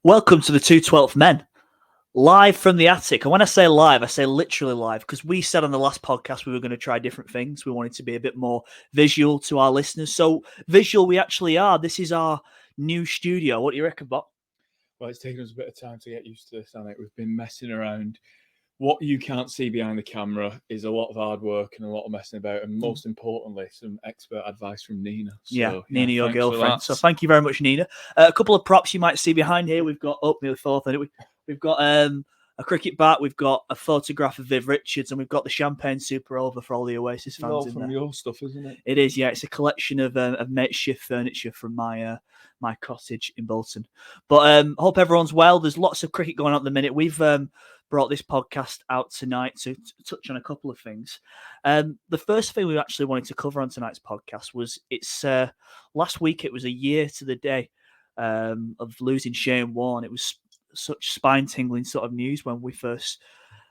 Welcome to the 212th Men, live from the attic. And when I say live, I say literally live, because we said on the last podcast we were going to try different things. We wanted to be a bit more visual to our listeners. So visual we actually are. This is our new studio. What do you reckon, Bob? Well, it's taken us a bit of time to get used to this, hasn't it? We've been messing around. What you can't see behind the camera is a lot of hard work and a lot of messing about, and most importantly, some expert advice from Nina. So, Nina, your thanks for girlfriend. that. So thank you very much, Nina. A couple of props you might see behind here. We've got nearly fourth. We've got a cricket bat. We've got a photograph of Viv Richards, and we've got the champagne super over for all the Oasis fans. All in from there. your stuff, isn't it? It is, yeah. It's a collection of makeshift furniture from my cottage in Bolton. But hope everyone's well. There's lots of cricket going on at the minute. We've brought this podcast out tonight to touch on a couple of things. The first thing we actually wanted to cover on tonight's podcast was last week. It was a year to the day of losing Shane Warne. It was such spine-tingling sort of news when we first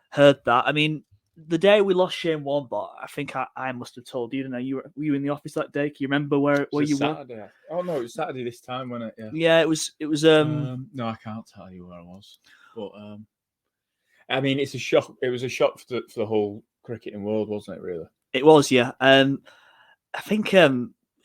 heard that. I mean, the day we lost Shane Warne, but I think I must have told you, didn't I? Were you in the office that day? Can you remember where you Saturday. were? Oh no, it was Saturday this time, wasn't it? Yeah, it was. No, I can't tell you where I was, but I mean, it's a shock. It was a shock for the whole cricketing world, wasn't it? Really, it was. Yeah. I think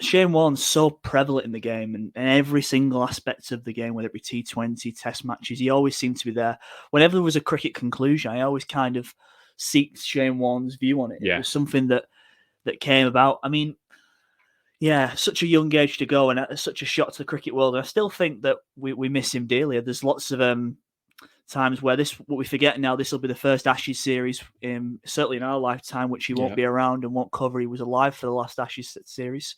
Shane Warne's so prevalent in the game and every single aspect of the game, whether it be T20, Test matches, he always seemed to be there. Whenever there was a cricket conclusion, I always kind of seeked Shane Warne's view on it. Yeah. It was something that came about. I mean, yeah, such a young age to go and such a shock to the cricket world. And I still think that we miss him dearly. There's lots of times where what we forget now, this will be the first Ashes series, certainly in our lifetime, which he won't be around and won't cover. He was alive for the last Ashes series.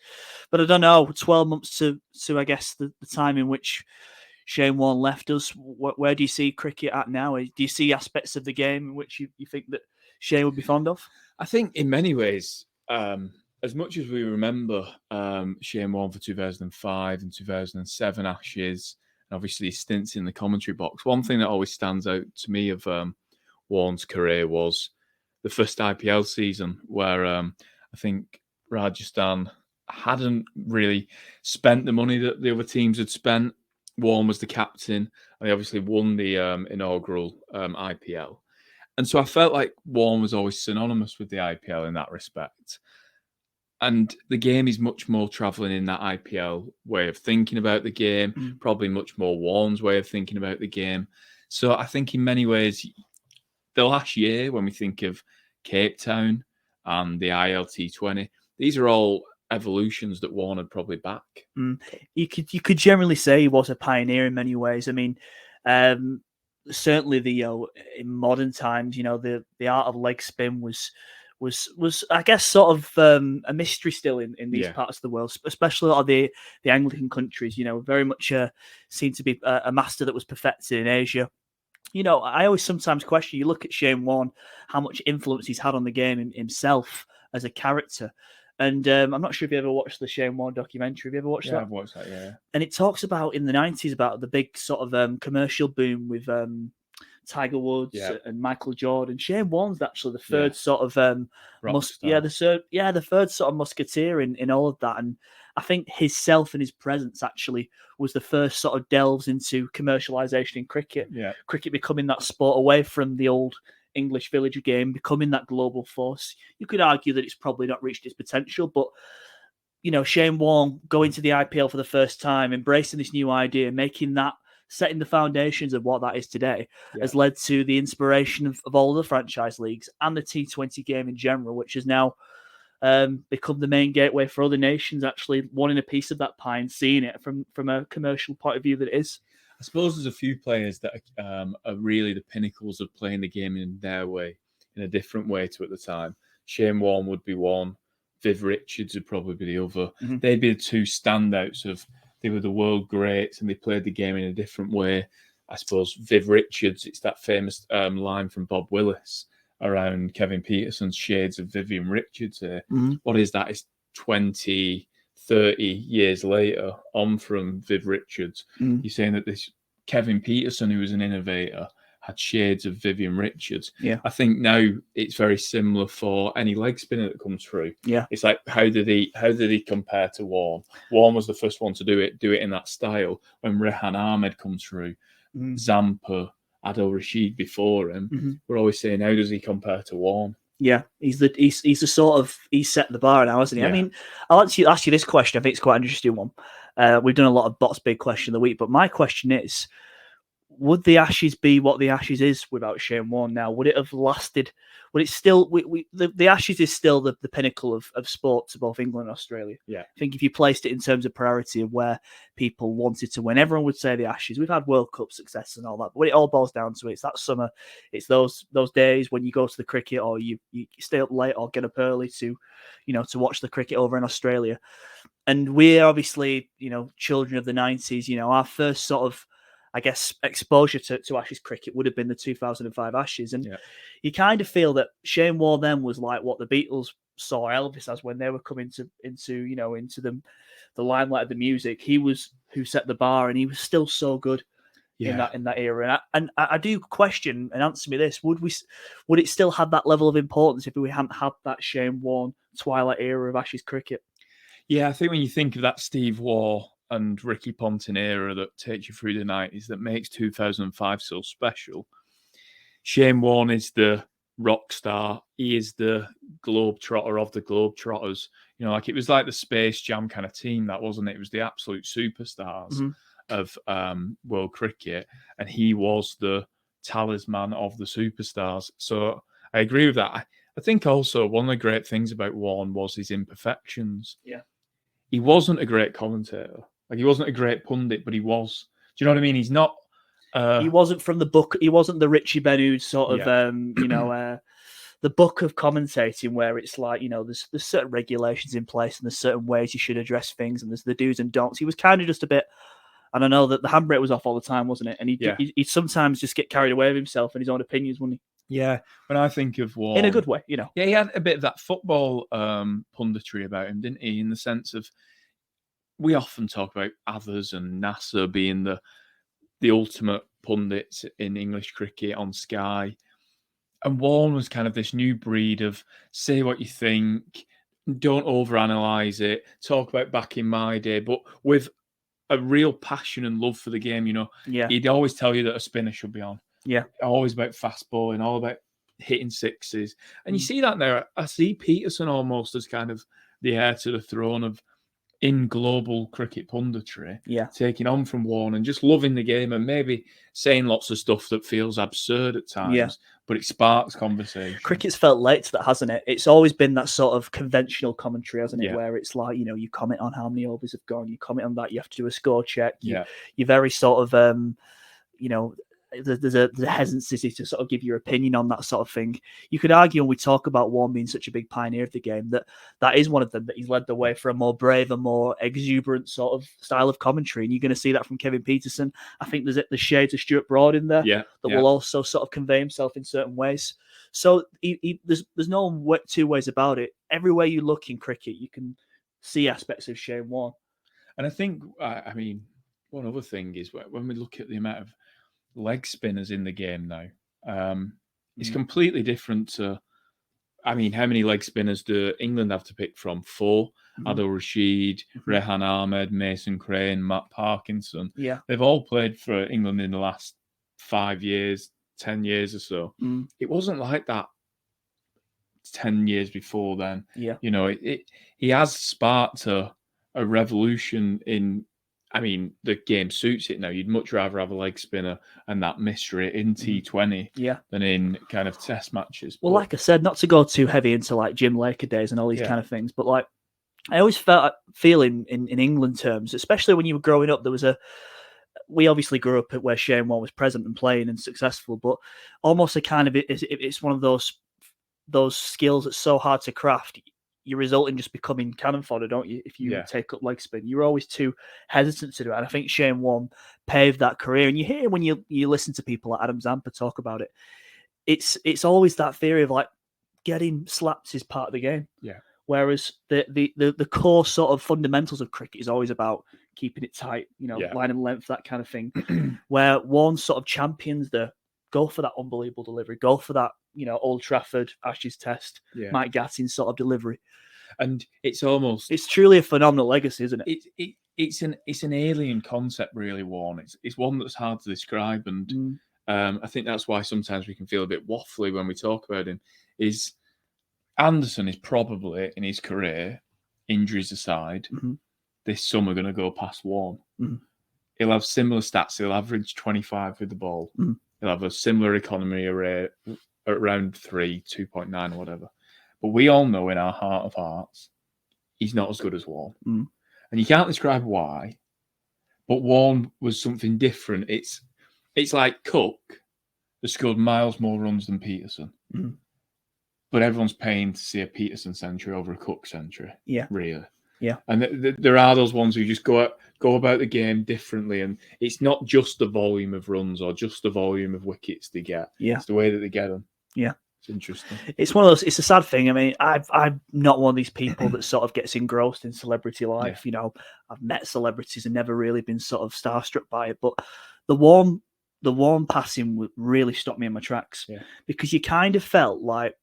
But I don't know, 12 months to I guess, the time in which Shane Warne left us. Where do you see cricket at now? Do you see aspects of the game in which you think that Shane would be fond of? I think in many ways, as much as we remember Shane Warne for 2005 and 2007 Ashes, and obviously his stints in the commentary box, one thing that always stands out to me of Warne's career was the first IPL season where I think Rajasthan hadn't really spent the money that the other teams had spent. Warne was the captain, and he obviously won the inaugural IPL. And so I felt like Warne was always synonymous with the IPL in that respect. And the game is much more travelling in that IPL way of thinking about the game, probably much more Warne's way of thinking about the game. So I think in many ways, the last year, when we think of Cape Town and the ILT20, these are all evolutions that Warne had probably back. You could generally say he was a pioneer in many ways. I mean, certainly in modern times, the art of leg spin was I guess sort of a mystery still in these parts of the world, especially a lot of the Anglican countries. Very much seemed to be a master that was perfected in Asia. I always sometimes question. You look at Shane Warne, how much influence he's had on the game himself as a character. And I'm not sure if you ever watched the Shane Warne documentary. Have you ever watched that? Yeah, I've watched that, yeah. And it talks about in the 90s about the big sort of commercial boom with Tiger Woods and Michael Jordan. Shane Warne's actually the third sort of the third sort of musketeer in all of that. And I think his self and his presence actually was the first sort of delves into commercialization in cricket. Yeah. Cricket becoming that sport away from the old English village game, becoming that global force. You could argue that it's probably not reached its potential, but Shane Warne going to the IPL for the first time, embracing this new idea, setting the foundations of what that is today, has led to the inspiration of all the franchise leagues and the T20 game in general, which has now become the main gateway for other nations actually wanting a piece of that pie and seeing it from a commercial point of view that it is. I suppose there's a few players that are really the pinnacles of playing the game in their way, in a different way to at the time. Shane Warne would be one. Viv Richards would probably be the other. Mm-hmm. They'd be the two standouts of they were the world greats and they played the game in a different way. I suppose Viv Richards, it's that famous line from Bob Willis around Kevin Peterson's shades of Vivian Richards. Mm-hmm. What is that? It's 20, 30 years later on from Viv Richards. Mm-hmm. You're saying that this Kevin Peterson, who was an innovator, had shades of Vivian Richards. Yeah. I think now it's very similar for any leg spinner that comes through. Yeah. It's like, how did he compare to Warne? Warne was the first one to do it in that style. When Rehan Ahmed comes through, Zampa, Adil Rashid before him, we're always saying, how does he compare to Warne? Yeah, he's the sort of, he's set the bar now, hasn't he? Yeah. I mean, I'll ask you this question. I think it's quite an interesting one. We've done a lot of Bot's big question of the week, but my question is, would the Ashes be what the Ashes is without Shane Warne now? Would it have lasted? Would it still? The Ashes is still the pinnacle of sport to both England and Australia. Yeah. I think if you placed it in terms of priority of where people wanted to win, everyone would say the Ashes. We've had World Cup success and all that, but when it all boils down to it, it's that summer. It's those days when you go to the cricket or you stay up late or get up early to watch the cricket over in Australia. And we're obviously, children of the 90s. Our first sort of, I guess, exposure to Ashes cricket would have been the 2005 Ashes. And you kind of feel that Shane Warne then was like what the Beatles saw Elvis as when they were coming into the limelight of the music. He was who set the bar, and he was still so good in that era. And I do question, and answer me this: would it still have that level of importance if we hadn't had that Shane Warne twilight era of Ashes cricket? Yeah, I think when you think of that Steve Waugh and Ricky Ponting era that takes you through the 90s, that makes 2005 so special. Shane Warne is the rock star. He is the globetrotter of the globetrotters. It was like the Space Jam kind of team, that wasn't it? It was the absolute superstars of world cricket, and he was the talisman of the superstars. So I agree with that. I think also one of the great things about Warne was his imperfections. Yeah. He wasn't a great commentator. He wasn't a great pundit, but he was. Do you know what I mean? He's not. He wasn't from the book. He wasn't the Richie Benaud sort of, the book of commentating where it's like, there's certain regulations in place and there's certain ways you should address things and there's the do's and don'ts. He was kind of just a bit, and I know that the handbrake was off all the time, wasn't it? And he'd sometimes just get carried away with himself and his own opinions, wouldn't he? Yeah, when I think of Warne, in a good way, Yeah, he had a bit of that football punditry about him, didn't he? In the sense of, we often talk about Athers and Nasser being the ultimate pundits in English cricket on Sky. And Warne was kind of this new breed of say what you think, don't overanalyze it, talk about back in my day, but with a real passion and love for the game. He'd always tell you that a spinner should be on. Yeah. Always about fast bowling, all about hitting sixes. And you see that now. I see Peterson almost as kind of the heir to the throne of in global cricket punditry, taking on from Warne and just loving the game and maybe saying lots of stuff that feels absurd at times, but it sparks conversation. Cricket's felt late to that, hasn't it? It's always been that sort of conventional commentary, hasn't it? Where it's like, you comment on how many overs have gone, you comment on that, you have to do a score check. You're very sort of, there's a hesitancy to sort of give your opinion on that sort of thing. You could argue, when we talk about Warne being such a big pioneer of the game, that is one of them, that he's led the way for a more brave and more exuberant sort of style of commentary. And you're going to see that from Kevin Peterson. I think there's the shades of Stuart Broad in there that will also sort of convey himself in certain ways. So there's no two ways about it. Everywhere you look in cricket, you can see aspects of Shane Warne. And I think, one other thing is when we look at the amount of leg spinners in the game now, it's completely different to, how many leg spinners do England have to pick from? 4. Adil Rashid, Rehan Ahmed, Mason Crane, Matt Parkinson. Yeah. They've all played for England in the last 5 years, 10 years or so. It wasn't like that 10 years before then. Yeah. He has sparked a revolution in, the game suits it now. You'd much rather have a leg spinner and that mystery in T20 than in kind of test matches. Well, like I said, not to go too heavy into like Jim Laker days and all these kind of things, but like I always feel in England terms, especially when you were growing up, we obviously grew up where Shane Warne was present and playing and successful, but almost a kind of, it's one of those skills that's so hard to craft. You result in just becoming cannon fodder, don't you? If you take up leg spin, you're always too hesitant to do it. And I think Shane Warne paved that career. And you hear when you listen to people like Adam Zampa talk about it, it's always that theory of like getting slaps is part of the game. Yeah. Whereas the core sort of fundamentals of cricket is always about keeping it tight, line and length, that kind of thing. Where Warne sort of champions go for that unbelievable delivery, go for that, Old Trafford, Ashes Test, Mike Gatting sort of delivery. And it's truly a phenomenal legacy, isn't it? it's an alien concept, really, Warne. It's one that's hard to describe, and I think that's why sometimes we can feel a bit waffly when we talk about him. Is Anderson is probably in his career, injuries aside, this summer going to go past Warne. He'll have similar stats. He'll average 25 with the ball. He'll have a similar economy rate around 2.9 or whatever. But we all know in our heart of hearts, he's not as good as Warne. And you can't describe why, but Warne was something different. It's like Cook has scored miles more runs than Peterson. But everyone's paying to see a Peterson century over a Cook century. Yeah. Really. Yeah. And there are those ones who just go about the game differently. And it's not just the volume of runs or just the volume of wickets they get. Yeah. It's the way that they get them. Yeah. It's interesting. It's one of those. It's a sad thing. I mean, I'm not one of these people that sort of gets engrossed in celebrity life. Yeah. You know, I've met celebrities and never really been sort of starstruck by it. But the Warne passing really stopped me in my tracks. Yeah. Because you kind of felt like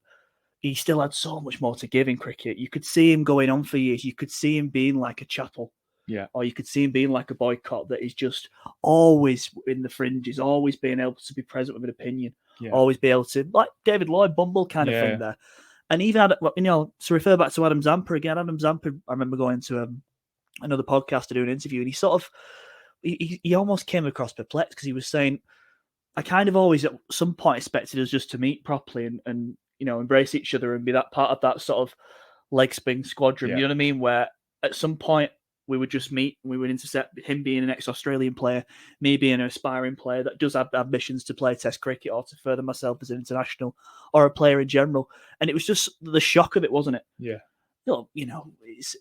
he still had so much more to give in cricket. You could see him going on for years. You could see him being like a Chappell. Yeah. Or you could see him being like a Boycott that is just always in the fringes, always being able to be present with an opinion, always be able to, like David Lloyd, Bumble kind of thing there. And even, to refer back to Adam Zampa again, Adam Zampa, I remember going to another podcast to do an interview, and he sort of, he almost came across perplexed because he was saying, I kind of always at some point expected us just to meet properly and embrace each other and be that part of that sort of leg spin squadron. Yeah. You know what I mean? Where at some point we would just meet and we would intercept, him being an ex-Australian player, me being an aspiring player that does have ambitions to play Test cricket or to further myself as an international or a player in general. And it was just the shock of it, wasn't it? Yeah. It's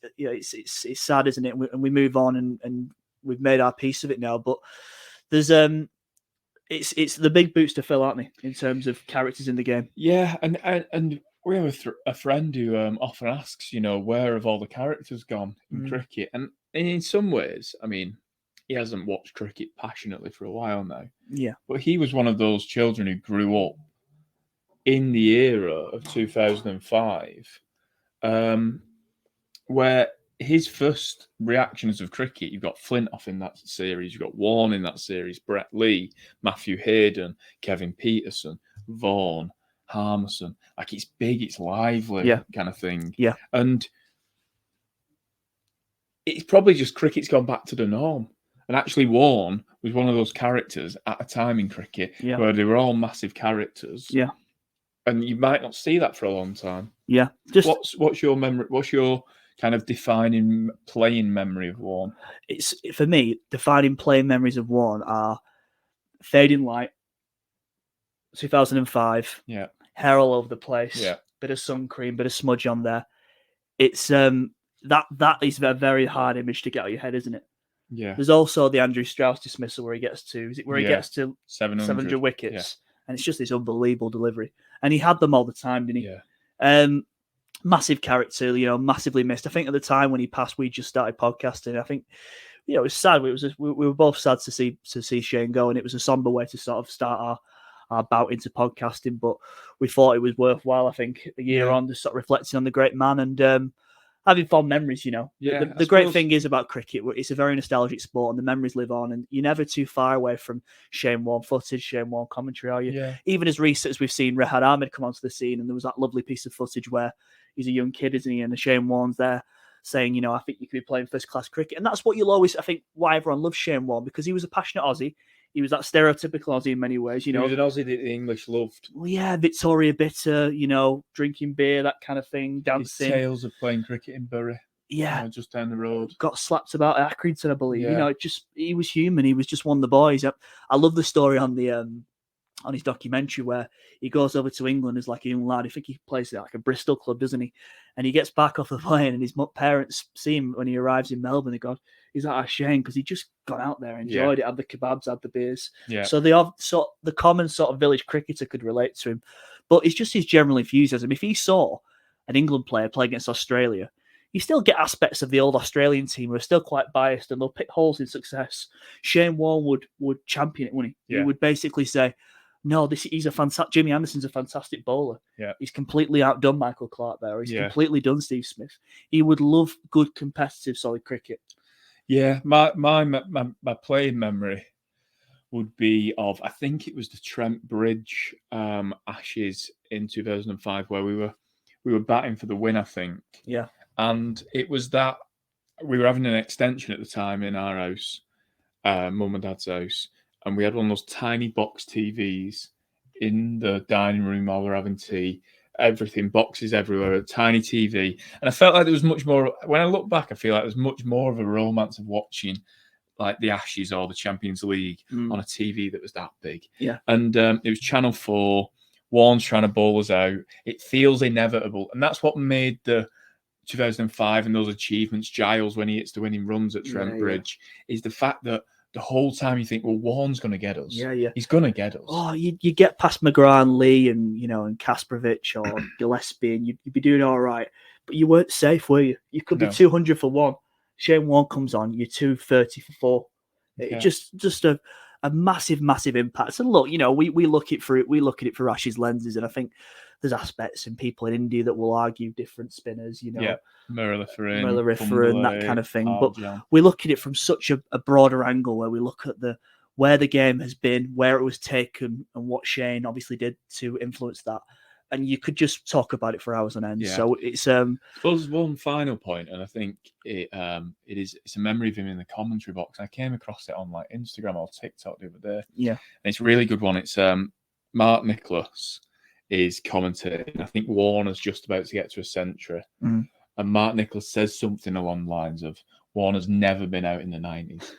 sad, isn't it? And we move on and we've made our peace of it now. But there's it's the big boots to fill, aren't they, in terms of characters in the game? Yeah, and we have a friend who often asks, where have all the characters gone in cricket? And in some ways, I mean, he hasn't watched cricket passionately for a while now. Yeah. But he was one of those children who grew up in the era of 2005, where his first reactions of cricket, you've got Flintoff in that series, you've got Warne in that series, Brett Lee, Matthew Hayden, Kevin Peterson, Vaughan, Harmison. Like, it's big, it's lively, kind of thing. Yeah. And it's probably just cricket's gone back to the norm. And actually, Warne was one of those characters at a time in cricket where they were all massive characters. Yeah. And you might not see that for a long time. Yeah. What's your memory? What's your kind of defining playing memory of Warne? It's, for me, defining playing memories of Warne are Fading Light, 2005. Yeah. Hair all over the place. Yeah. Bit of sun cream, bit of smudge on there. It's that is a very hard image to get out of your head, isn't it? Yeah. There's also the Andrew Strauss dismissal where he gets to, he gets to 700 wickets? Yeah. And it's just this unbelievable delivery. And he had them all the time, didn't he? Yeah. Massive character, massively missed. I think at the time when he passed, we just started podcasting. I think, it was sad. We were both sad to see Shane go, and it was a somber way to sort of start our bout into podcasting. But we thought it was worthwhile. I think a year on, just sort of reflecting on the great man and having fond memories. Yeah, the great thing is about cricket, it's a very nostalgic sport, and the memories live on. And you're never too far away from Shane Warne footage, Shane Warne commentary, are you? Yeah. Even as recent as we've seen Rehad Ahmed come onto the scene, and there was that lovely piece of footage where he's a young kid, isn't he? And the Shane Warne's there saying, I think you could be playing first-class cricket. And that's what you'll always, I think, why everyone loves Shane Warne, because he was a passionate Aussie. He was that stereotypical Aussie in many ways, He was an Aussie that the English loved. Well, yeah, Victoria Bitter, drinking beer, that kind of thing, dancing. His tales of playing cricket in Bury. Yeah. Just down the road. Got slapped about at Accrington, I believe. Yeah. He was human. He was just one of the boys. I love the story on his documentary where he goes over to England as like a young lad. I think he plays at like a Bristol club, doesn't he? And he gets back off the plane, and his parents see him when he arrives in Melbourne. They go, "Is that a shame?" Because he just got out there, enjoyed it, had the kebabs, had the beers. Yeah. So the common sort of village cricketer could relate to him, but it's just his general enthusiasm. If he saw an England player play against Australia, you still get aspects of the old Australian team who are still quite biased, and they'll pick holes in success. Shane Warne would champion it, wouldn't he? Yeah. He would basically say, no, he's a fantastic. Jimmy Anderson's a fantastic bowler. Yeah. He's completely outdone Michael Clarke there. He's completely done Steve Smith. He would love good, competitive, solid cricket. Yeah, my playing memory would be of, I think it was the Trent Bridge Ashes in 2005, where we were batting for the win, I think. Yeah. And it was that we were having an extension at the time in our house, mum and dad's house, and we had one of those tiny box TVs in the dining room while we were having tea. Everything, boxes everywhere, a tiny TV. And I felt like there was much more, when I look back, I feel like there's much more of a romance of watching like the Ashes or the Champions League on a TV that was that big. Yeah. And it was Channel 4, Warne's trying to bowl us out. It feels inevitable. And that's what made the 2005 and those achievements, Giles, when he hits the winning runs at Trent Bridge, is the fact that the whole time you think, well, Warne's going to get us. Yeah. He's going to get us. Oh, you get past McGrath and Lee and Kasparovich or Gillespie, and you'd be doing all right. But you weren't safe, were you? You could be 200 for one. Shane Warne comes on, you're 230 for four. Just a massive, massive impact. And look, we look at it through Ash's lenses, and I think there's aspects and people in India that will argue different spinners, Muralitharan, that kind of thing. But we look at it from such a broader angle, where we look at where the game has been, where it was taken, and what Shane obviously did to influence that. And you could just talk about it for hours on end. Yeah. So it's I suppose one final point, and I think it's a memory of him in the commentary box. I came across it on like Instagram or TikTok the other day. Yeah, and it's a really good one. It's Mark Nicholas is commentating. I think Warner's just about to get to a century, and Mark Nicholas says something along the lines of, "Warner's never been out in the 90s."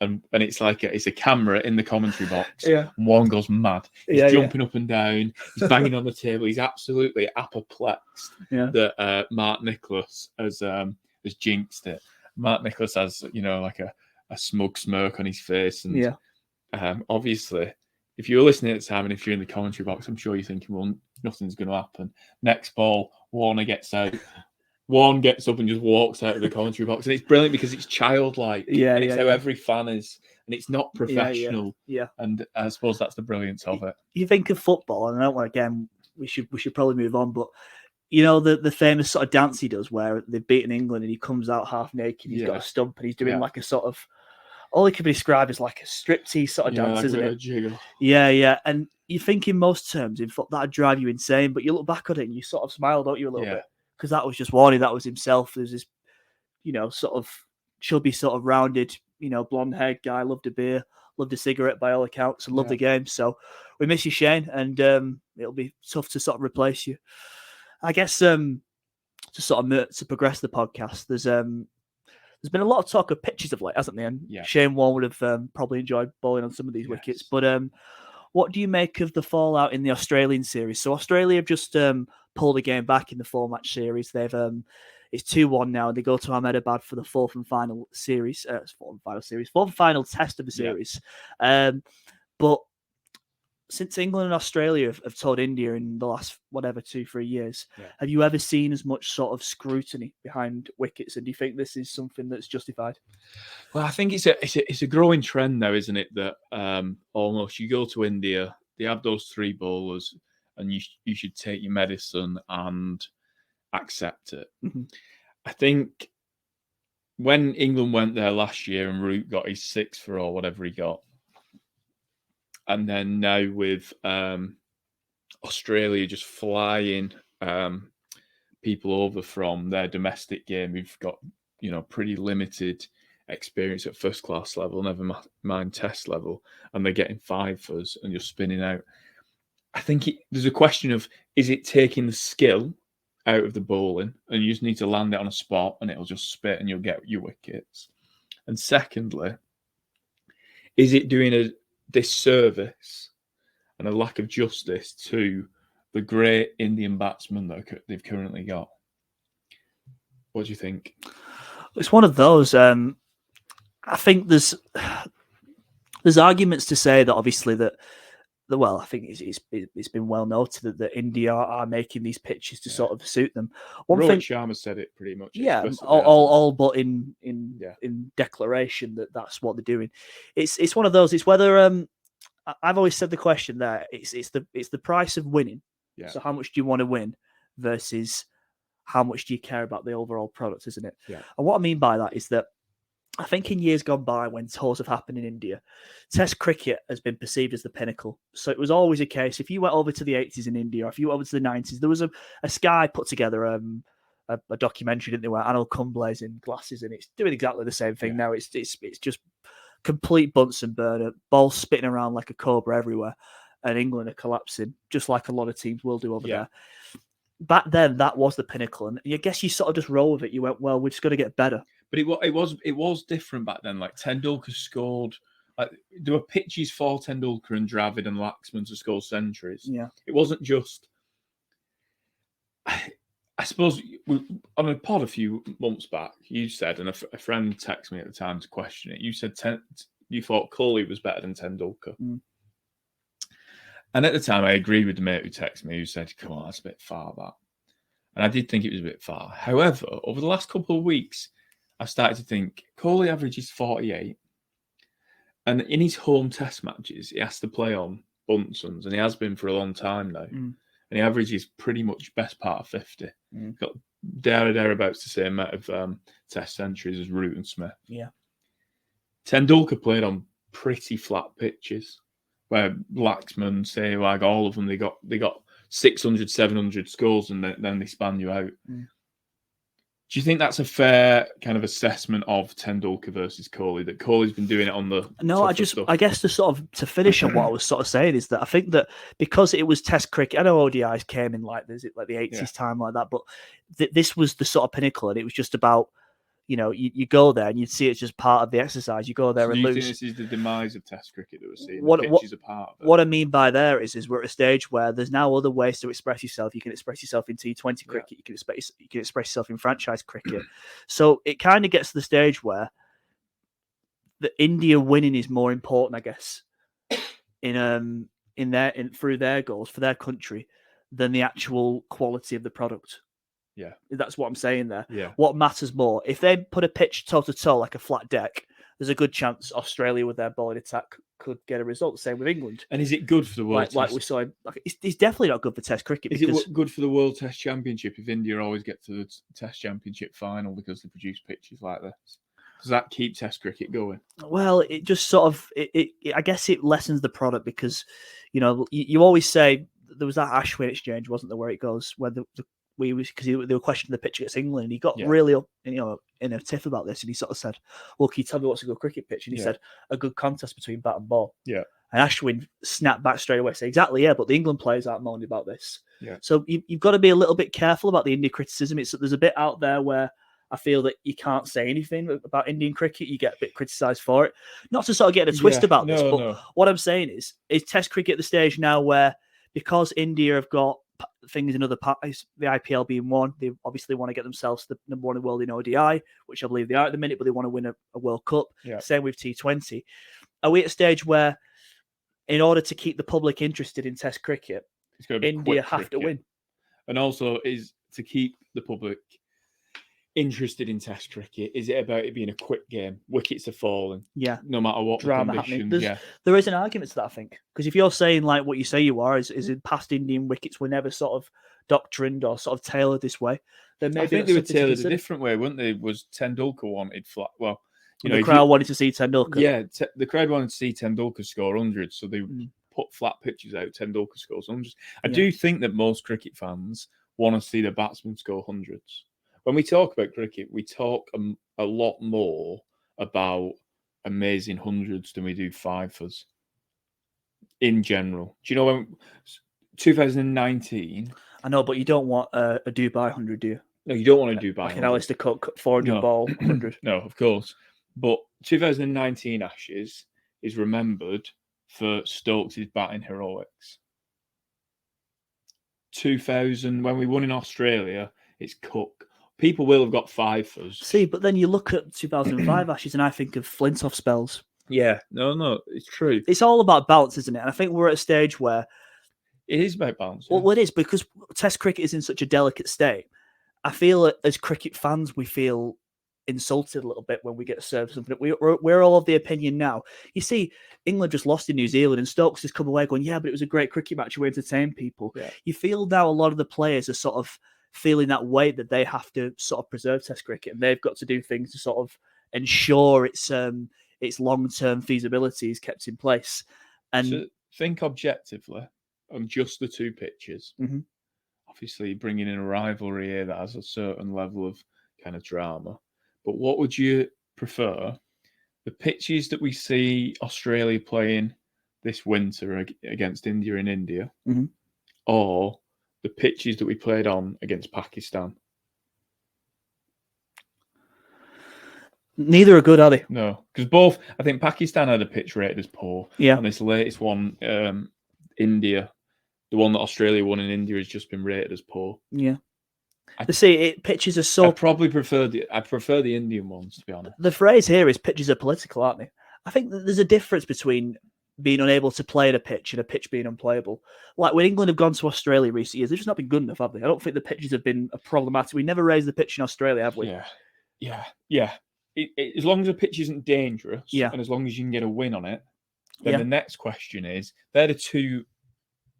And it's like it's a camera in the commentary box. Yeah. And Warne goes mad. He's jumping up and down. He's banging on the table. He's absolutely apoplexed that Mark Nicholas has jinxed it. Mark Nicholas has, like a smug smirk on his face. And obviously, if you're listening at the time and if you're in the commentary box, I'm sure you're thinking, well, nothing's going to happen. Next ball, Warner gets out. Warne gets up and just walks out of the commentary box, and it's brilliant because it's childlike. It's how every fan is, and it's not professional. Yeah. And I suppose that's the brilliance of it. You think of football, and I don't want again. We should probably move on, but the famous sort of dance he does where they've beaten England and he comes out half naked. He's got a stump and he's doing like a sort of, all it can be described as like a striptease sort of dance, isn't it? Jiggle. Yeah. And you think in most terms, in football, that'd drive you insane, but you look back at it and you sort of smile, don't you, a little bit? Because that was just Warne, that was himself. There's this, sort of chubby, sort of rounded, blonde haired guy, loved a beer, loved a cigarette by all accounts, and loved the game. So we miss you, Shane, and it'll be tough to sort of replace you. I guess to progress the podcast, there's been a lot of talk of pitches of late, hasn't there? And Shane Warne would have probably enjoyed bowling on some of these wickets. But what do you make of the fallout in the Australian series? So Australia have just pulled the game back in the 4-match series. They've it's 2-1 now, and they go to Ahmedabad for the fourth and final test of the series. But since England and Australia have told India in the last 2-3 years, have you ever seen as much sort of scrutiny behind wickets? And do you think this is something that's justified? Well, I think it's a growing trend now, isn't it? That almost you go to India, they have those 3 bowlers, and you should take your medicine and accept it. Mm-hmm. I think when England went there last year and Root got his 6 or whatever he got, and then now with Australia just flying people over from their domestic game who've got, pretty limited experience at first class level, never mind test level, and they're getting 5 for us and just spinning out. I think there's a question of, is it taking the skill out of the bowling and you just need to land it on a spot and it'll just spit and you'll get your wickets? And secondly, is it doing a disservice and a lack of justice to the great Indian batsmen that they've currently got? What do you think? It's one of those. I think there's arguments to say that obviously that I think it's been well noted that India are making these pitches to sort of suit them. Rohit Sharma said it pretty much. All but in declaration that's what they're doing. It's one of those. It's whether I've always said the question there. It's the price of winning. Yeah. So how much do you want to win versus how much do you care about the overall product, isn't it? Yeah. And what I mean by that is that I think in years gone by, when tours have happened in India, Test cricket has been perceived as the pinnacle. So it was always a case, if you went over to the 80s in India, or if you went over to the 90s, there was a Sky put together a documentary, didn't they, where Anil Kumble's in glasses, and it's doing exactly the same thing now. It's just complete Bunsen burner, balls spitting around like a cobra everywhere, and England are collapsing, just like a lot of teams will do over there. Back then, that was the pinnacle, and I guess you sort of just roll with it. You went, well, we're just going to get better. But it was different back then. Like Tendulkar scored, like there were pitches for Tendulkar and Dravid and Laxman to score centuries. Yeah, it wasn't just. I suppose on a pod a few months back, you said, and a friend texted me at the time to question it. You said you thought Kohli was better than Tendulkar. And at the time, I agreed with the mate who texted me, who said, "Come on, that's a bit far, that." And I did think it was a bit far. However, over the last couple of weeks, I've started to think Kohli averages 48. And in his home test matches, he has to play on Bunsen's, and he has been for a long time now. And he averages pretty much best part of 50. Got thereabouts the same amount of test centuries as Root and Smith. Yeah. Tendulkar played on pretty flat pitches, where Laxman, Sehwag, all of them, they got 600, 700 scores, and then they span you out. Do you think that's a fair kind of assessment of Tendulkar versus Kohli, that Kohli's been doing it on the I guess to finish on what I was sort of saying is that I think that because it was Test cricket, I know ODIs came in like the 80s time like that, but this was the sort of pinnacle, and it was just about, you go there and you'd see it's just part of the exercise. You go there and lose. Do you think this is the demise of Test cricket that we're seeing? The pitch is a part of it. What I mean by there is we're at a stage where there's now other ways to express yourself. You can express yourself in T20 cricket. You can express yourself in franchise cricket. So it kind of gets to the stage where the India winning is more important, I guess, through their goals for their country than the actual quality of the product. Yeah, that's what I'm saying there. Yeah, what matters more? If they put a pitch toe to toe like a flat deck, there's a good chance Australia with their bowling attack could get a result. Same with England. And is it good for the world? Like we saw, it's definitely not good for Test cricket. Is it good for the World Test Championship if India always get to the Test Championship final because they produce pitches like this? Does that keep Test cricket going? Well, it just sort of, I guess it lessens the product because, you always say there was that Ashwin exchange, wasn't there, where it goes where because they were questioning the pitch against England, and he got really up, in a tiff about this, and he sort of said, "Well, can you tell me what's a good cricket pitch?" And he said, "A good contest between bat and ball." Yeah. And Ashwin snapped back straight away, saying, "Exactly, yeah, but the England players aren't moaning about this." Yeah. So you've got to be a little bit careful about the India criticism. There's a bit out there where I feel that you can't say anything about Indian cricket. You get a bit criticised for it. Not to sort of get a twist about this, but what I'm saying is Test cricket at the stage now where, because India have got things in other parts, the IPL being one, they obviously want to get themselves the number one in the world in ODI, which I believe they are at the minute, but they want to win a World Cup. Yeah. Same with T20. Are we at a stage where, in order to keep the public interested in Test cricket, India have to win? And also, is to keep the public interested in Test cricket, is it about it being a quick game? Wickets are falling. Yeah. No matter what drama the conditions. happening. There is an argument to that, I think. Because if you're saying like what you say you are, is in past Indian wickets were never sort of doctrined or sort of tailored this way, then maybe I think they were tailored a different way, weren't they? Was Tendulkar wanted flat? Well, the crowd wanted to see Tendulkar. Yeah, the crowd wanted to see Tendulkar score hundreds, so they put flat pitches out. Tendulkar scores hundreds. I do think that most cricket fans want to see the batsmen score hundreds. When we talk about cricket, we talk a lot more about amazing hundreds than we do fifers in general. Do you know when 2019? I know, but you don't want a Dubai 100, do you? No, you don't want to Dubai. Like an Alistair Cook 400 ball 100. No, of course. But 2019 Ashes is remembered for Stokes' batting heroics. 2000, when we won in Australia, it's Cook. People will have got fifers. See, but then you look at 2005 Ashes and I think of Flintoff spells. Yeah, no, it's true. It's all about balance, isn't it? And I think we're at a stage where it is about balance. Well, it is, because Test cricket is in such a delicate state. I feel as cricket fans, we feel insulted a little bit when we get served something. We're all of the opinion now. You see, England just lost in New Zealand and Stokes has come away going, yeah, but it was a great cricket match. We entertained people. Yeah. You feel now a lot of the players are sort of feeling that way, that they have to sort of preserve Test cricket and they've got to do things to sort of ensure its long-term feasibility is kept in place. And so think objectively on just the two pitches. Mhm. Obviously, bringing in a rivalry here that has a certain level of kind of drama. But what would you prefer? The pitches that we see Australia playing this winter against India in India, Mhm. or the pitches that we played on against Pakistan? neither are good, are they? No, because both, I think Pakistan had a pitch rated as poor. Yeah. And this latest one, India, the one that Australia won in India, has just been rated as poor. Yeah. Pitches are so. I probably prefer the Indian ones, to be honest. The phrase here is pitches are political, aren't they? I think that there's a difference between being unable to play at a pitch and a pitch being unplayable. Like when England have gone to Australia recent years, they've just not been good enough, have they? I don't think the pitches have been a problematic. We never raised the pitch in Australia, have we? Yeah. As long as the pitch isn't dangerous, Yeah. and as long as you can get a win on it, then Yeah. the next question is, they're the two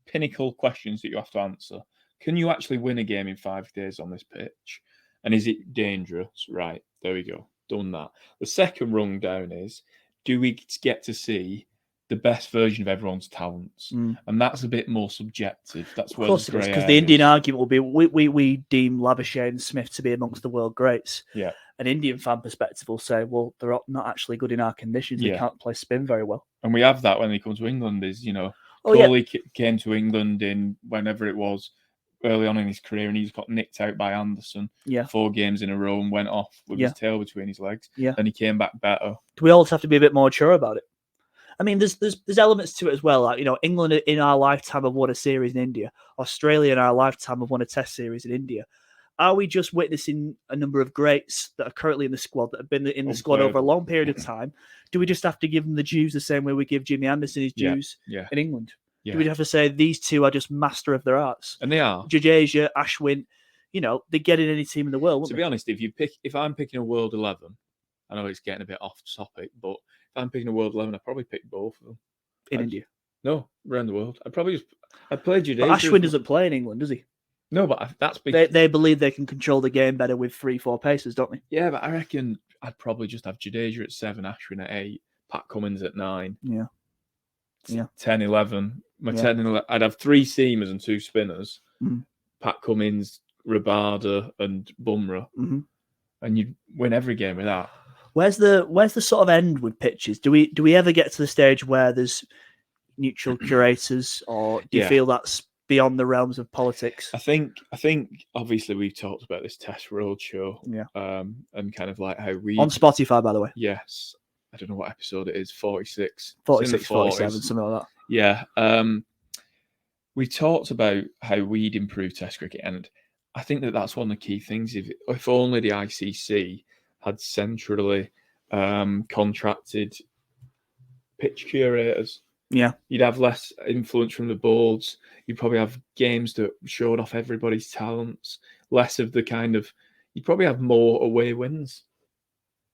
pinnacle questions that you have to answer. Can you actually win a game in 5 days on this pitch? And is it dangerous? Right, there we go. Done that. The second rung down is, do we get to see the best version of everyone's talents? And that's a bit more subjective. That's Of where course it is, because the Indian argument will be we deem Labuschagne and Smith to be amongst the world greats. Yeah. An Indian fan perspective will say, well, they're not actually good in our conditions. They can't play spin very well. And we have that when they come to England. Is Kohli came to England in whenever it was early on in his career, and he's got nicked out by Anderson 4 games in a row and went off with his tail between his legs. Yeah. And he came back better. Do we always have to be a bit more mature about it? I mean, there's elements to it as well. Like, England in our lifetime have won a series in India. Australia in our lifetime have won a test series in India. Are we just witnessing a number of greats that are currently in the squad, that have been in the squad over a long period of time? Do we just have to give them the dues the same way we give Jimmy Anderson his dues in England? Yeah. Do we have to say these two are just master of their arts? And they are. Jadeja, Ashwin, they get in any team in the world. To be honest, if I'm picking a world 11, I know it's getting a bit off topic, but if I'm picking a world 11, I'd probably pick both of them. In India? No, around the world. I'd play Jadeja. But Ashwin doesn't play in England, does he? No, but that's because they believe they can control the game better with 3-4 pacers, don't they? Yeah, but I reckon I'd probably just have Jadeja at 7, Ashwin at 8, Pat Cummins at 9. Yeah. 10, 11. 10 and 11. I'd have 3 seamers and 2 spinners. Pat Cummins, Rabada, and Bumrah. And you'd win every game with that. Where's the sort of end with pitches? Do we ever get to the stage where there's neutral curators, or do you feel that's beyond the realms of politics? I think obviously we've talked about this Test Roadshow, and kind of like how we on Spotify, by the way. Yes, I don't know what episode it is, 46, 47, something like that. Yeah, we talked about how we'd improve Test cricket, and I think that's one of the key things. If only the ICC had centrally contracted pitch curators. Yeah. You'd have less influence from the boards. You'd probably have games that showed off everybody's talents. Less of the you'd probably have more away wins.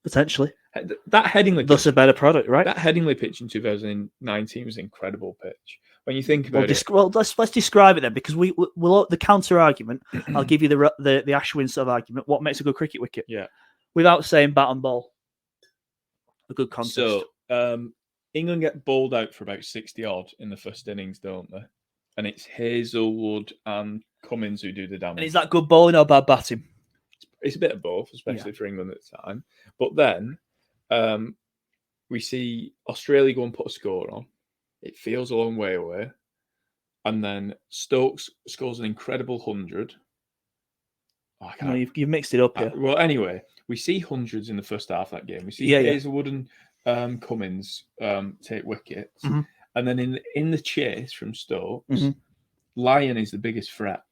Potentially. That Headingley Thus a better product, right? That Headingley pitch in 2019 was an incredible pitch. When you think about it. Well, let's describe it then, because we'll the counter argument. I'll give you the Ashwin sort of argument. What makes a good cricket wicket? Yeah. Without saying bat and ball. A good context. So, England get bowled out for about 60 odd in the first innings, don't they? And it's Hazelwood and Cummins who do the damage. And is that good bowling or bad batting? It's a bit of both, especially for England at the time. But then we see Australia go and put a score on. It feels a long way away. And then Stokes scores an incredible 100. No, you've mixed it up here. Well, anyway, we see hundreds in the first half of that game. We see Hazelwood and Cummins take wickets. And then in the chase from Stokes, Lyon is the biggest threat.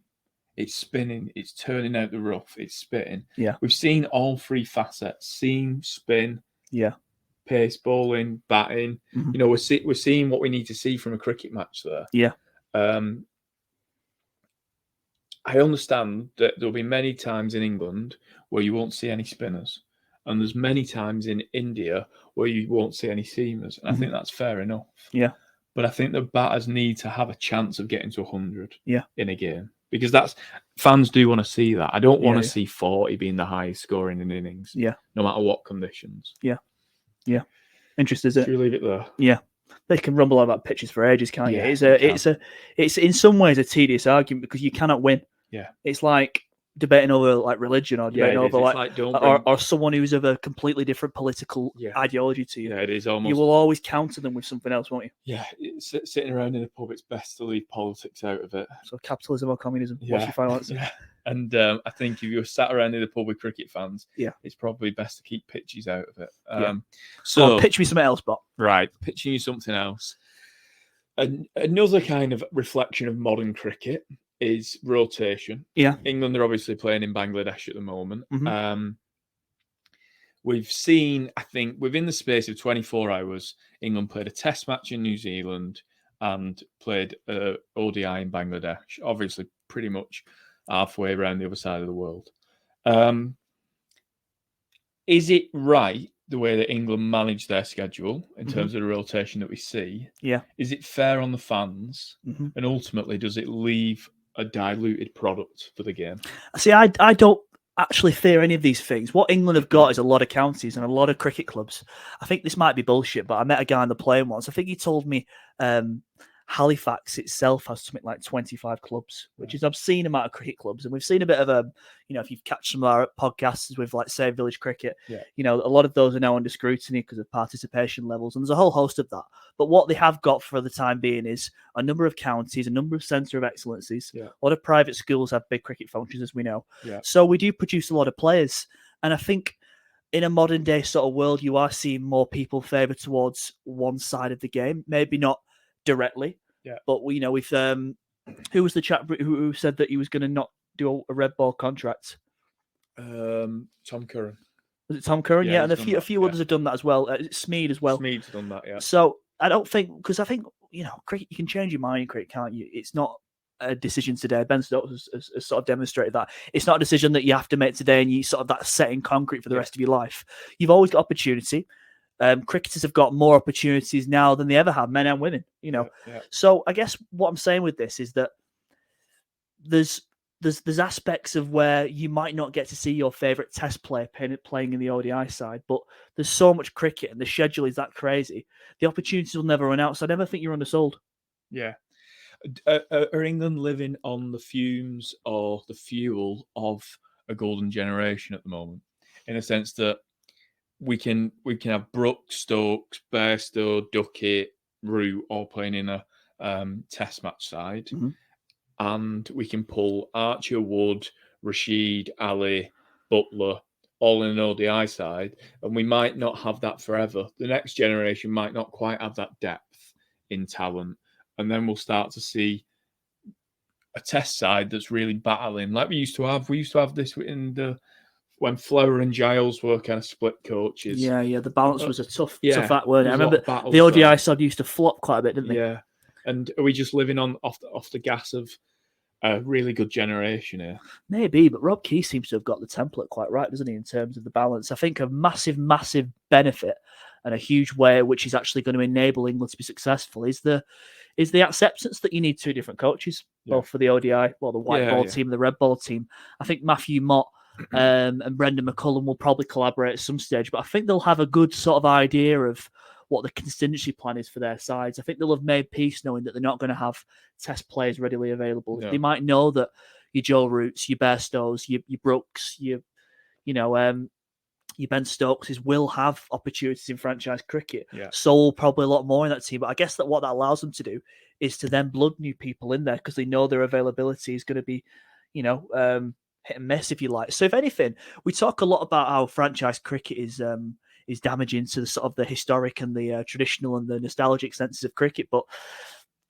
It's spinning, it's turning out the rough, it's spitting. Yeah. We've seen all 3 facets: seam, spin, pace bowling, batting. We're seeing what we need to see from a cricket match there. Yeah. I understand that there'll be many times in England where you won't see any spinners. And there's many times in India where you won't see any seamers. And I think that's fair enough. Yeah. But I think the batters need to have a chance of getting to 100 in a game. because that's fans do want to see that. I don't want to Yeah. see 40 being the highest scoring in innings, Yeah. no matter what conditions. Yeah. Interesting, isn't Should it? we leave it there? Yeah. They can rumble on about pitches for ages, can't you? Yeah, It's in some ways a tedious argument because you cannot win. Yeah. It's like debating over like religion or debating it is. over It's like don't bring... or someone who's of a completely different political ideology to you. Yeah, it is almost. You will always counter them with something else, won't you? Yeah, sitting around in a pub, it's best to leave politics out of it. So capitalism or communism? What's your final answer? Yeah. And I think if you're sat around in a pub with cricket fans, it's probably best to keep pitches out of it. So pitch me something else, Bob. Right, pitching you something else. Another kind of reflection of modern cricket is rotation. Yeah. England are obviously playing in Bangladesh at the moment. Mm-hmm. We've seen, I think, within the space of 24 hours, England played a test match in New Zealand and played ODI in Bangladesh, obviously pretty much halfway around the other side of the world. Is it right, the way that England manage their schedule in terms of the rotation that we see? Yeah. Is it fair on the fans? And ultimately, does it leave a diluted product for the game? See, I don't actually fear any of these things. What England have got is a lot of counties and a lot of cricket clubs. I think this might be bullshit, but I met a guy on the plane once. I think he told me Halifax itself has something like 25 clubs, which is an obscene amount of cricket clubs. And we've seen a bit of if you've catched some of our podcasts with like say Village Cricket, a lot of those are now under scrutiny because of participation levels. And there's a whole host of that. But what they have got for the time being is a number of counties, a number of centre of excellencies. A lot of private schools have big cricket functions, as we know. So we do produce a lot of players. And I think in a modern day sort of world, you are seeing more people favour towards one side of the game. Maybe not directly, but with who was the chap who said that he was going to not do a red ball contract? Tom Curran. Was it Tom Curran? Yeah, and a few others have done that as well. Smeed as well. Smeed's done that, yeah. So I don't think, because I think cricket, you can change your mind in cricket, can't you? It's not a decision today. Ben Stokes has sort of demonstrated that it's not a decision that you have to make today and you sort of that set in concrete for the rest of your life. You've always got opportunity. Cricketers have got more opportunities now than they ever have, men and women, So I guess what I'm saying with this is that there's aspects of where you might not get to see your favourite test player playing in the ODI side, but there's so much cricket and the schedule is that crazy. The opportunities will never run out, so I never think you're undersold. Yeah. Are England living on the fumes or the fuel of a golden generation at the moment? In a sense that we can have Brooks, Stokes, Bairstow, Duckett, Root all playing in a test match side. And we can pull Archer, Wood, Rashid, Ali, Butler, all in an ODI side. And we might not have that forever. The next generation might not quite have that depth in talent. And then we'll start to see a test side that's really battling. Like we used to have. We used to have this when Flower and Giles were kind of split coaches. Yeah, the balance was a tough act, weren't it? I remember the battles, ODI side used to flop quite a bit, didn't they? Yeah. And are we just living off the gas of a really good generation here? Maybe, but Rob Key seems to have got the template quite right, doesn't he, in terms of the balance? I think a massive, massive benefit and a huge way which is actually going to enable England to be successful is the acceptance that you need two different coaches, both for the ODI, the white ball team and the red ball team. I think Matthew Mott and Brendan McCullum will probably collaborate at some stage, but I think they'll have a good sort of idea of what the contingency plan is for their sides. I think they'll have made peace knowing that they're not going to have test players readily available. No. They might know that your Joe Roots, your Bairstows, your Brooks, your Ben Stokes will have opportunities in franchise cricket. So probably a lot more in that team. But I guess that what that allows them to do is to then blood new people in there because they know their availability is going to be, hit and miss, if you like. So if anything, we talk a lot about how franchise cricket is damaging to the sort of the historic and the traditional and the nostalgic senses of cricket. But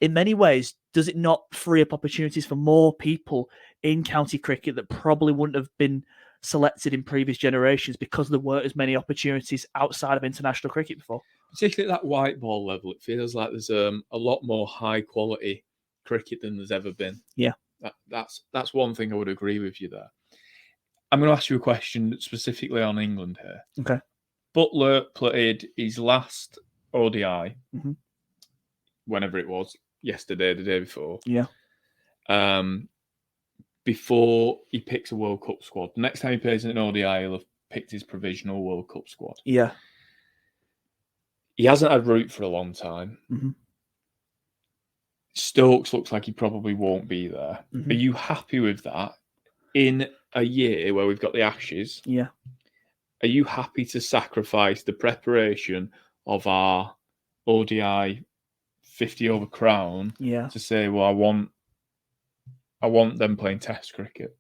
in many ways, does it not free up opportunities for more people in county cricket that probably wouldn't have been selected in previous generations because there weren't as many opportunities outside of international cricket before? Particularly at that white ball level, it feels like there's a lot more high quality cricket than there's ever been. Yeah. That's one thing I would agree with you there. I'm going to ask you a question specifically on England here. Okay. Butler played his last ODI, whenever it was, yesterday, the day before. Yeah. before he picks a World Cup squad. The next time he plays in an ODI, he'll have picked his provisional World Cup squad. Yeah. He hasn't had Root for a long time. Mm-hmm. Stokes looks like he probably won't be there. Mm-hmm. Are you happy with that? In a year where we've got the Ashes, Yeah. are you happy to sacrifice the preparation of our ODI 50 over crown to say, well, I want them playing Test cricket?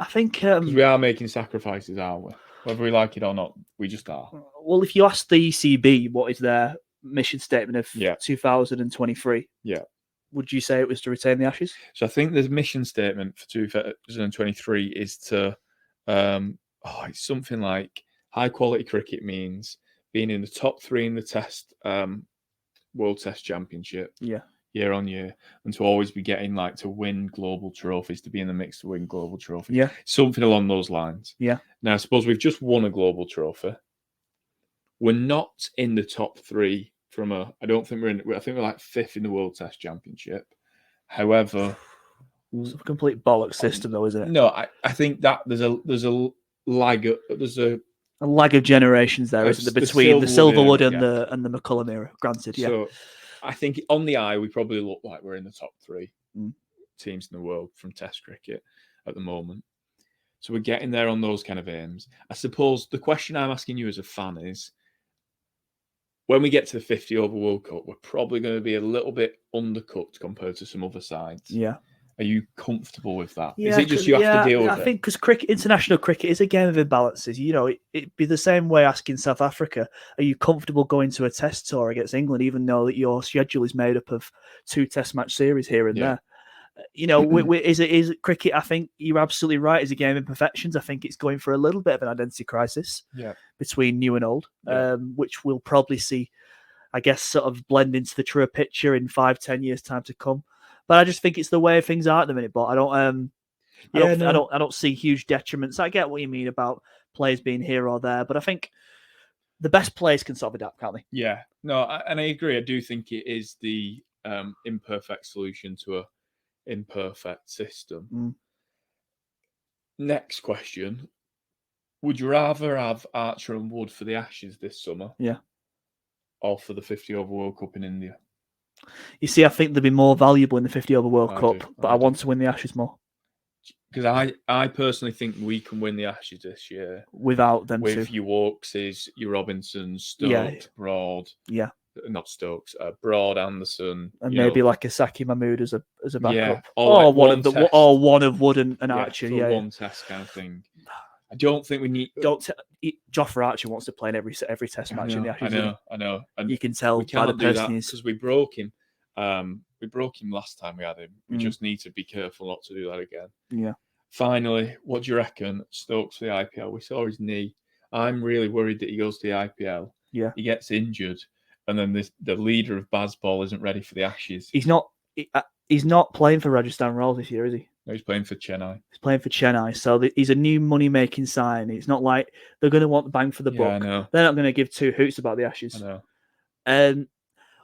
I think because we are making sacrifices, aren't we? Whether we like it or not, we just are. Well, if you ask the ECB what is their mission statement of 2023, would you say it was to retain the Ashes? So I think the mission statement for 2023 is to, it's something like high quality cricket means being in the top 3 in the Test World Test Championship. Year on year, and to always be getting to win global trophies, to be in the mix to win global trophies. Something along those lines. Now, I suppose we've just won a global trophy. We're not in the top 3 from I don't think we're in. I think we're 5th in the World Test Championship. However, it's a complete bollocks system, though, isn't it? No, I think that there's a lag. There's a lag of generations there, isn't there, between the Silverwood and the McCullum era? Granted, So, I think on the eye, we probably look like we're in the top 3 teams in the world from Test cricket at the moment. So we're getting there on those kind of aims. I suppose the question I'm asking you as a fan is, when we get to the 50 over World Cup, we're probably going to be a little bit undercut compared to some other sides. Are you comfortable with that? Is it just you have to deal with it? I think because international cricket is a game of imbalances. It'd be the same way asking South Africa, are you comfortable going to a test tour against England, even though that your schedule is made up of 2 test match series here and there? Is cricket? I think you're absolutely right. Is a game of imperfections. I think it's going for a little bit of an identity crisis between new and old, which we'll probably see, I guess, sort of blend into the truer picture in 5-10 years' time to come. But I just think it's the way things are at the minute. But I don't see huge detriments. I get what you mean about players being here or there, but I think the best players can sort of adapt, can't they? Yeah, no, and I agree. I do think it is the imperfect solution to a imperfect system. Next question: would you rather have Archer and Wood for the Ashes this summer? Or for the 50 over World Cup in India? You see, I think they'd be more valuable in the 50 over World Cup, but I want to win the Ashes more. Because I personally think we can win the Ashes this year without them. With your Woakses, your Robinsons, Stokes, Broad. Not Stokes, Broad, Anderson, and maybe a Saki Mahmood as a backup. Yeah, or one of Wood and Archer. One test kind of thing. I don't think we need. Jofra Archer wants to play in every test match in the Ashes. I know. And you can tell by the person he is. Because we broke him. We broke him last time we had him. We just need to be careful not to do that again. Finally, what do you reckon? Stokes for the IPL. We saw his knee. I'm really worried that he goes to the IPL. He gets injured, and then the leader of Bazball isn't ready for the Ashes. He's not playing for Rajasthan Royals this year, is he? No, he's playing for Chennai. He's playing for Chennai, so he's a new money-making sign. It's not like they're going to want the bang for the buck. I know. They're not going to give 2 hoots about the Ashes. I know.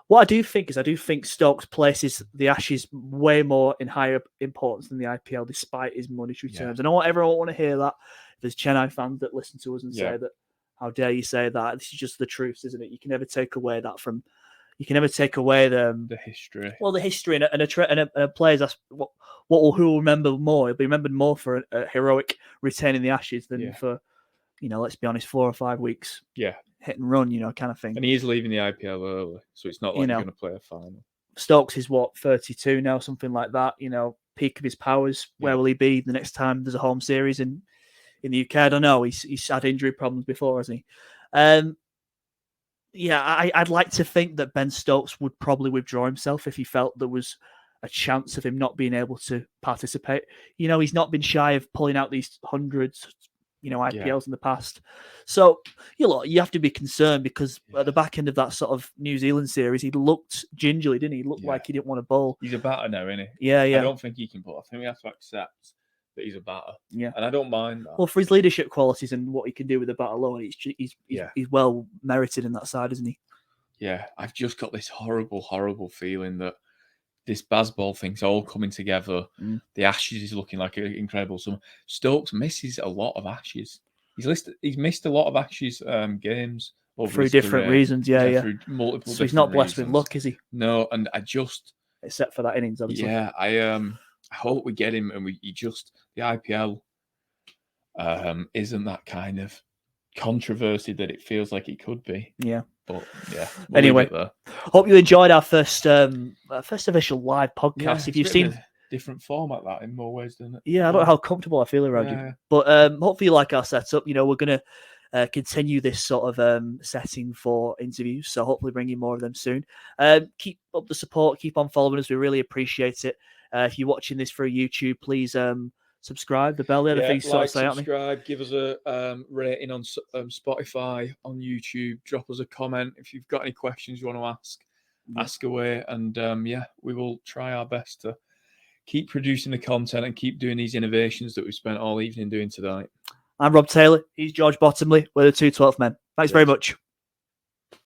What I do think Stokes places the Ashes way more in higher importance than the IPL, despite his monetary terms. I know everyone want to hear that. There's Chennai fans that listen to us and say that, how dare you say that? This is just the truth, isn't it? You can never take away that from. You can never take away the history. Well, the history and a player's who will remember more. He'll be remembered more for a heroic retaining the Ashes than for, let's be honest, 4 or 5 weeks. Hit and run, kind of thing. And he is leaving the IPL early, so it's not like he's going to play a final. Stokes is 32 now, something like that. Peak of his powers. Where will he be the next time there's a home series in the UK? I don't know. He's had injury problems before, hasn't he? I'd like to think that Ben Stokes would probably withdraw himself if he felt there was a chance of him not being able to participate. He's not been shy of pulling out these hundreds, IPLs in the past. So, you have to be concerned because at the back end of that sort of New Zealand series, he looked gingerly, didn't he? He looked like he didn't want to bowl. He's a batter now, isn't he? Yeah. I don't think he can bowl. I think we have to accept that he's a batter. Yeah. And I don't mind that. Well, for his leadership qualities and what he can do with the bat alone, he's well merited in that side, isn't he? Yeah. I've just got this horrible, horrible feeling that this Bazball thing's all coming together. The Ashes is looking like an incredible summer. Stokes misses a lot of Ashes. He's missed a lot of Ashes games over through his different career. reasons. Yeah. Through multiple. So he's not blessed reasons. with luck, is he? No, and I just except for that innings, obviously. Yeah, I hope we get him, and the IPL isn't that kind of controversy that it feels like it could be. Yeah. But yeah. Anyway, hope you enjoyed our first official live podcast. If you've seen different format that in more ways than I don't know how comfortable I feel around you, but hopefully you like our setup. We're gonna continue this sort of setting for interviews, so hopefully bring you more of them soon. Keep up the support, keep on following us. We really appreciate it. If you're watching this through YouTube, please subscribe, the bell there, the things sort of say, subscribe, give us a rating on Spotify, on YouTube, drop us a comment if you've got any questions you want to ask away, and we will try our best to keep producing the content and keep doing these innovations that we've spent all evening doing tonight. I'm Rob Taylor, he's George Bottomley, we're the 212 men. Thanks very much.